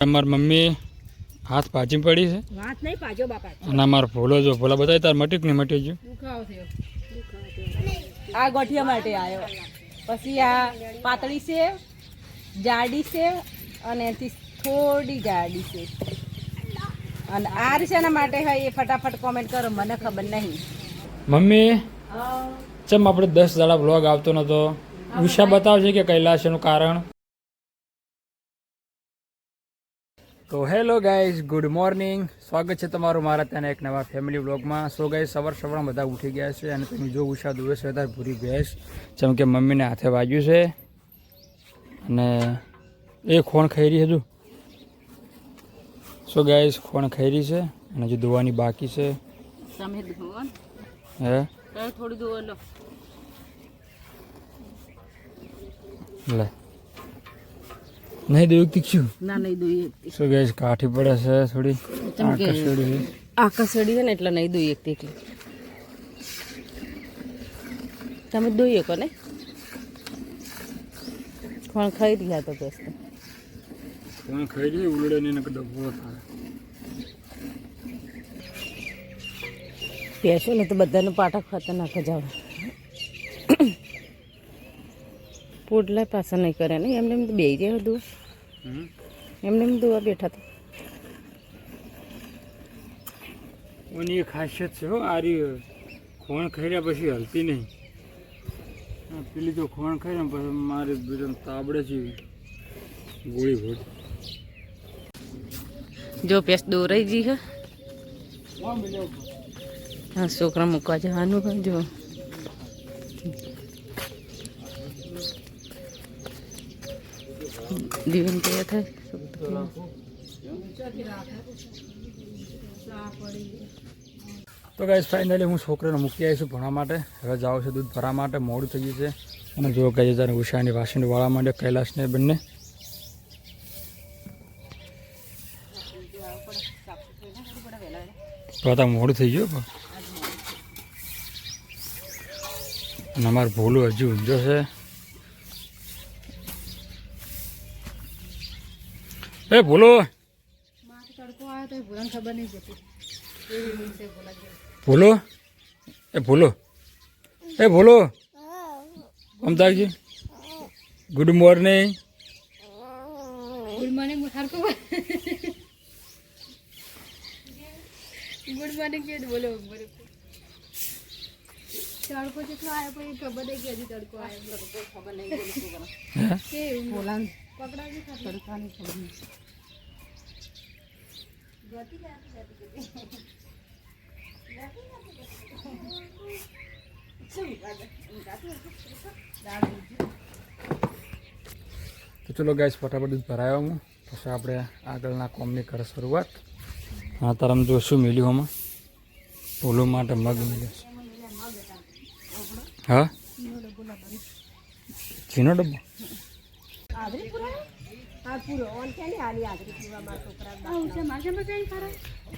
અમારી મમ્મી હાથ પાછી પડી છે. વાત નહીં પાજો બાપા. અને અમારો ભોલો જો ભોલા બતાવી તાર મટી નહીં મટી ગયું. દુખાવો થયો. આ ગોઠિયા માટે આવ્યો. પછી આ પાતળી છે, જાડી છે અને એથી થોડી જાડી છે. અને આ રીસેના માટે હોય એ ફટાફટ કોમેન્ટ કરો, મને ખબર નહીં. મમ્મી ચમ આપણે 10 દાડા વ્લોગ આવતો નતો. ઉષા બતાવશે કે કૈલાશ એનું કારણ. તો હેલો ગાઈઝ, ગુડ મોર્નિંગ. સ્વાગત છે તમારું મારા ત્યાં એક નવા ફેમિલી વ્લોગમાં. સો ગાઈઝ સવારમાં બધા ઉઠી ગયા છે અને તમે જો ઉષા દુવે છે વધારે ભૂરી ભેંસ, જેમ કે મમ્મીને હાથે વાગ્યું છે અને એ ખોણ ખાઈ રહી હજુ. સો ગાઈઝ ખોણ ખાઈ રહી છે અને હજુ દોવાની બાકી છે. હે થોડી દો લો લે નહીં દઉં તીક્ષું ના નહીં દોઈ. સો ગાઈઝ કાઠી પડે છે થોડી આકર્ષડી. આકર્ષડી છે ને એટલે નહીં દોઈ એકથી એટલે તમે દોઈ શકો ને. કોણ ખાઈ રહ્યા તો બેસ્ટ કોણ ખાઈ રહી ઉલડે નહીં ને ડબ્બો થાય. પેસો ને તો બધાનું પાટા ખાતા નાખે જાવ. પોટલા પાછા નહીં કરે ને એમને એમ તો બે જાય બધું. એમને એમ દોવા બેઠા તો ઓની એ ખાસિયત છે હો. આરી ખોણ ખાઈ રહ્યા પછી હલતી નહીં. પેલી તો ખોણ ખાઈ ને પછી મારે બીજા તાબડે છે ગોળી ભોળ. જો પેસ દોરાઈ જી હે. હા છોકરા મૂકવા જવાનું હોય જો. દીવન તૈયાર થાય. તો ગાઈસ ફાઇનલી હું છોકરાને મૂકી આવીશું ભણવા માટે. હવે જાઉં છું દૂધ ભરવા માટે, મોડું થઈ ગયું છે. અને જો કઈ ત્યારે ઉષાની વાસણ વાળવા માંડે કૈલાશને બંને. તો આ મોડું થઈ ગયું અને અમારું ભોલું હજુ ઊંઝો છે. એ ભોલો ભોલો એ ભોલો એ ભોલો અમદાજી good morning. Good morning good morning કે બોલો. તડકો જેટલો આવ્યો પણ ખબર નહીં કે હજી તડકો આવ્યો ખબર નહીં કે બોલાન પકડાવી તડકાની ખબર નહીં. તો ચલો ગાઈસ ફટાફટ દૂધ ભરાયો હું, પછી આપણે આગળના કોમની કરે શરૂઆત. હા તારામાં જો શું મેલ્યું આમાં ભોલું માટે મગ મેલ્યો છે. હા ચીનો ડબ્બો.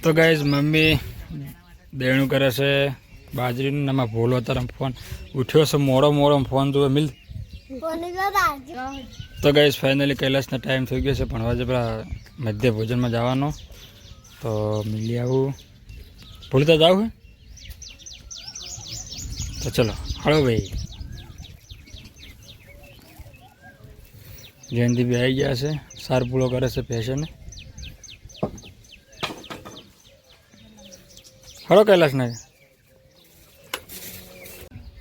તો ગાઈઝ મમ્મી દેણું કરે છે બાજરીનું. એમાં ભોલો તારા ફોન ઉઠ્યો છે મોડો ફોન જોવે મિલ. તો ગાઈઝ ફાઇનલી કૈલાશનો ટાઈમ થઈ ગયો છે ભણવા જરા મધ્ય ભોજનમાં જવાનો. તો મિલી આવું ભૂલતા જાવ હે. તો ચલો હળો ભાઈ. જયંતિ બી આવી ગયા છે, સાર પૂળો કરે છે પેશને. હળો કૈલાશ ને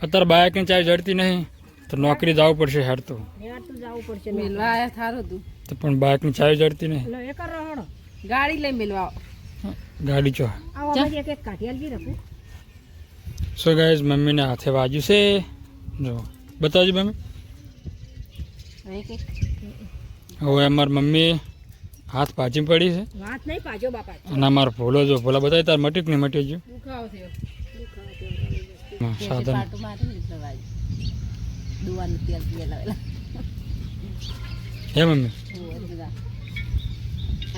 અત્યારે બાઇકની ચાય જડતી નહીં તો નોકરી જવું પડશે. હેર તો પણ બાઇકની ચાય જડતી નહીં. ગાડી લઈ મેળવા ગાડી ચો. સો ગાઈઝ મમ્મીને હાથે વાગ્યું છે. જો બતાવજો મમ્મી. હવે અમારી મમ્મી હાથ પાછી પડી છે. વાત નહીં પાજો બાપા. અને અમારો ભોલો જો ભોલા બતાવી તાર મટી નહીં મટી ગયું. દુખાવો થયો. સાધન હે મમ્મી.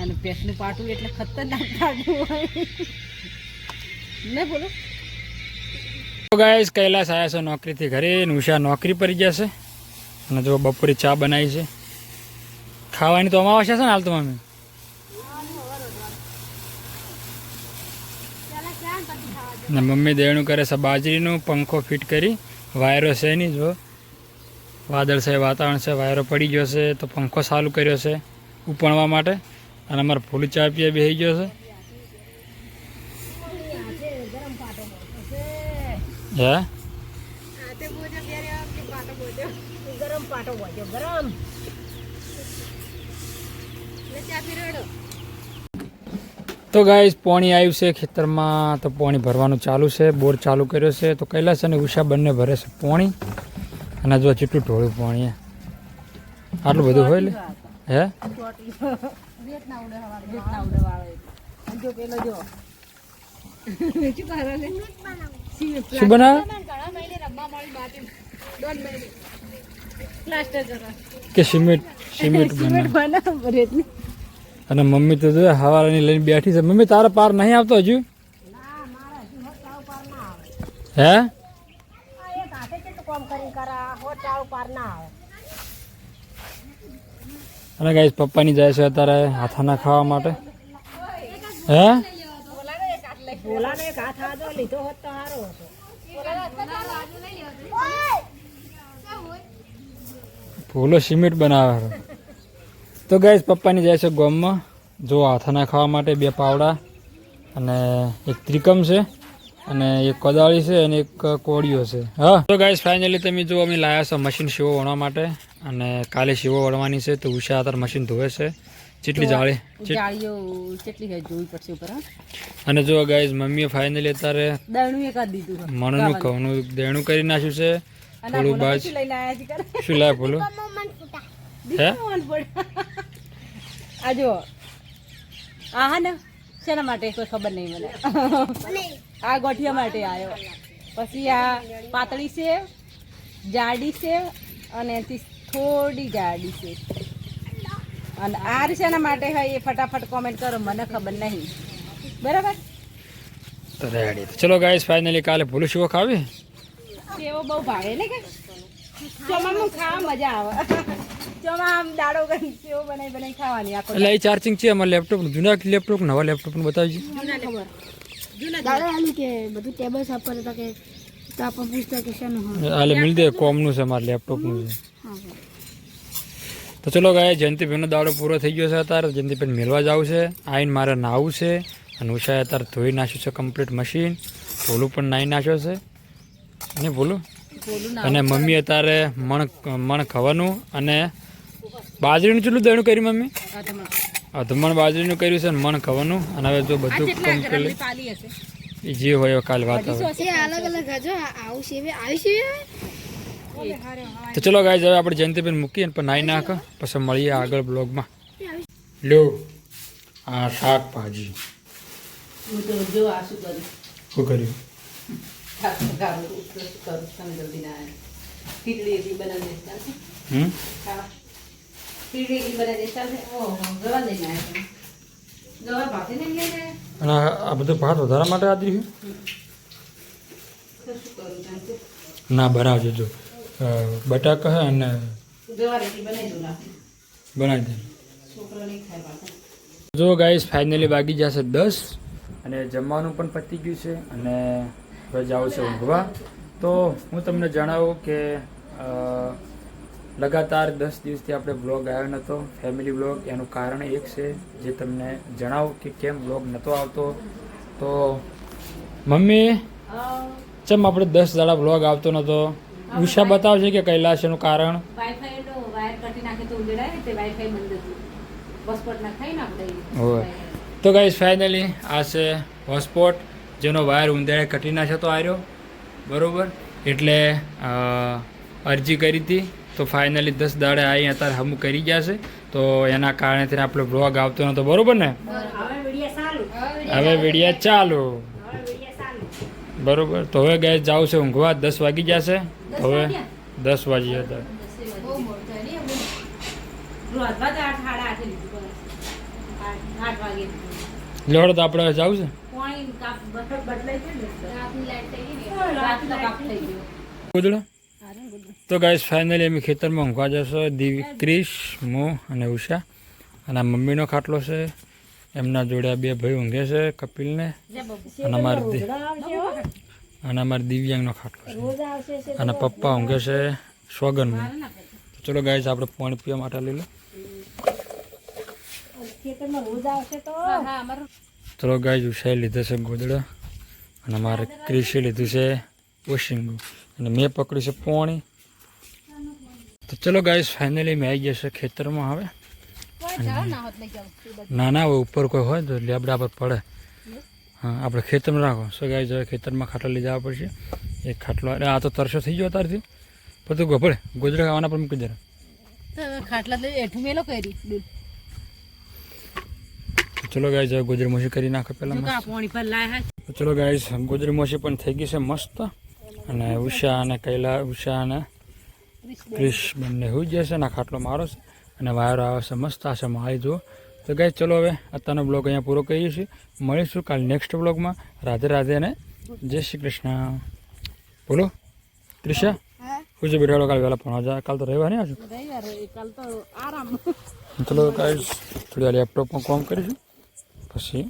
અને પેટનું પાટું એટલે ખતરનાક પાટું હોય ને બોલો. ગાઈસ કૈલાશ આવ્યા છે નોકરીથી ઘરે. ઉષા નોકરી પર જશે અને જો બપોરે ચા બનાવી છે. ખાવાની તો અમાવસ્યા છે ને હાલ તો મમ્મી. ને મમ્મી દેણું કરે છે બાજરીનું, પંખો ફિટ કરી, વાયરો છે નહીં, જો વાદળ છે, વાતાવરણ છે, વાયરો પડી ગયો છે તો પંખો ચાલુ કર્યો છે ઉપણવા માટે. અને અમારે ફૂલ ચા પીવા બેસી ગયો છે. હે તો ગાઈસ પાણી આવ્યું છે ખેતરમાં, તો પાણી ભરવાનું ચાલુ છે, બોર ચાલુ કર્યો છે. તો કૈલાસ અને ઉષા બંને ભરે છે પાણી. અને જો જેટલું ઢોળ્યું પાણી આટલું બધું હોય લે. હે શું બનાવે કે સિમેન્ટ બનાવે. અને મમ્મી તો જો હવારની લઈને બેઠી છે. મમ્મી તારા પાર નહીં આવતો હજુ? હે અને ગાઈસ પપ્પાની જાય છે અત્યારે હાથાના ખાવા માટે. હે ફૂલો સિમેન્ટ બનાવે. તો ગાઈસ પપ્પાની જાય છે ગામમાં જો હાથાના ખાવા માટે. 2 પાવડા અને એક ત્રિકમ છે અને એક કોદાળી છે અને એક કોળીઓ છે. હા તો ગાઈસ ફાઇનલી તમે જો અમે લાવ્યા છે મશીન શીવો વણવા માટે. અને કાલે શીવો વણવાની છે તો ઉષા અત્યારે મશીન ધોવે છે. જેટલી જાળી અને જો ગાઈસ મમ્મીએ ફાઇનલી અત્યારે મણનું ઘઉંનું દેણું કરી નાખ્યું છે. થોડું બાજ શું લાવે બોલો? હે આજો આ હા ને શેના માટે કોઈ ખબર નહીં મને. આ ગોઠિયા માટે આવ્યો. પછી આ પાતળી છે, જાડી છે અને થોડી જાડી છે. અને આ શેના માટે હોય એ ફટાફટ કોમેન્ટ કરો, મને ખબર નહીં. બરાબર તો રેડી. ચલો ગાઈસ ફાઇનલી કાલે ભૂલું શીવો ખાવી. સેવો બહુ ભાવે ને કે ચોમામાં ખાવા મજા આવે. ચોમામ દાડો કરી સેવો બનાવી ખાવાની. એટલે એ ચાર્જિંગ છે અમારા લેપટોપ, જૂના લેપટોપ નવા લેપટોપ નું બતાવજો. હાલે મિલ દે કોમનું છે અમારા લેપટોપ નું છે. તો ચલો ગાય જયંતિભાઈનો દાડો પૂરો થઈ ગયો છે. અત્યારે જયંતિભાઈ મેળવા જવું છે. આવીને મારે નાહવું છે. અને ઉષાએ અત્યારે ધોઈ નાખ્યું છે કમ્પ્લીટ મશીન. ભોલું પણ નાહી નાખ્યો છે ને ભોલું. અને મમ્મી અત્યારે મણ ખાવાનું અને બાજરીનું ચેટલું દેણું કર્યું મમ્મી? અધમણ બાજરીનું કર્યું છે ને મણ ખાવાનું. અને હવે જો બધું કમ્પ્લીટ જે હોય કાલે વાત આવે. તો ચલો ગાઈસ હવે આપણે જયંતિભાઈ મૂકીએ પણ નાઈ નાખ પછી મળીએ આગળ બ્લોગમાં. લ્યો આ શાકભાજી શું કર્યું? અને આ બધું ભાત વધારા માટે આદરી ના બનાવજો. જો બટાકા હે અને બનાવી દે. જો ગાઈસ ફાઇનલી વાગી જશે 10 અને જમવાનું પણ પતી ગયું છે અને હવે જાઉં છે ઊંઘવા. તો હું તમને જણાવું કે લગાતાર 10 દિવસથી આપણે બ્લોગ આવ્યો નહોતો, ફેમિલી બ્લોગ. એનું કારણ એક છે જે તમને જણાવું કે કેમ બ્લોગ નહોતો આવતો. તો મમ્મી ચમ આપણે 10 દાડા બ્લોગ આવતો નહોતો? ઉષા બતાવશે કે કૈલાશ એનું કારણ? તો ગાઈસ ફાઇનલી આ છે હોટસ્પોટ જેનો વાયર ઊંધાડે કટી નાખ્યો તો આવ્યો બરાબર. એટલે અરજી કરી હતી તો ફાઇનલી 10 દાડે આવી અત્યારે હમું કરી ગયા છે. તો એના કારણેથી આપણે બ્લોગ આવતો નહોતો બરાબર ને. હવે વિડીયો ચાલુ બરોબર. તો હવે ગાઈસ જાવ છે ઊંઘવા. 10 વાગી જશે. હવે 10 વાગી હતા. લેવડો તો આપણે જવું છે. તો ગાઈસ ફાઇનલી અમે ખેતરમાં ઊંઘવા જશો. ક્રિશ, હું અને ઉષા. અને આ મમ્મીનો ખાટલો છે એમના જોડે આ બે ભાઈ ઊંઘે છે, કપિલને અને અમારા દિવ્યાંગનો ખાટલો છે અને પપ્પા ઊંઘે છે સોગનનું. ચલો ગાઈસ આપણે પાણી પીવા માટે લઈ લો. ચલો ગાઈસ ઉષાએ લીધો છે ગોદડો અને મારે ક્રિશે લીધું છે વોશિંગું અને મેં પકડ્યું છે પાણી. તો ચલો ગાઈસ ફાઇનલી મેં આવી ગયા છે ખેતરમાં. હવે ના હોય ઉપર કોઈ હોય તો લેબડા પર પડે. હા આપણે ખેતરમાં રાખો. સો ગાઈસ હવે ખેતરમાં ખાટલો લઈ જવા પડશે. એક ખાટલો આ તો તરસો થઈ ગયો તારથી બધું ગભડે ગોદડા ખાવાના પર મૂકી દે ખાટલા તો એઠું મેલો કરી દૂધ. ચલો ગાઈસ હવે ગોદરી મોસી કરી નાખો પહેલાં. પાણી પર લાયા. ચલો ગાઈસ ગોદરી મોસી પણ થઈ ગઈ છે મસ્ત અને ઉષા અને ઉષા અને ક્રિશ બંને હોઈ જશે અને ખાટલો મારો છે અને વાયરો આવે છે મસ્ત આ છે મારી જુઓ. તો ગાઈસ ચલો હવે અત્યારનો બ્લોગ અહીંયા પૂરો કરીએ છીએ. મળીશું કાલ નેક્સ્ટ બ્લોગમાં. રાધે રાધે અને જય શ્રી કૃષ્ણ. બોલો ક્રિશા હું છે બેઠા કાલ વહેલા ભણવા જાય. કાલ તો રવિવાર નહીં આવશું. કાલ તો આરામ. ચલો ગાઈસ થોડી વાર લેપટોપમાં કામ કરીશું પછી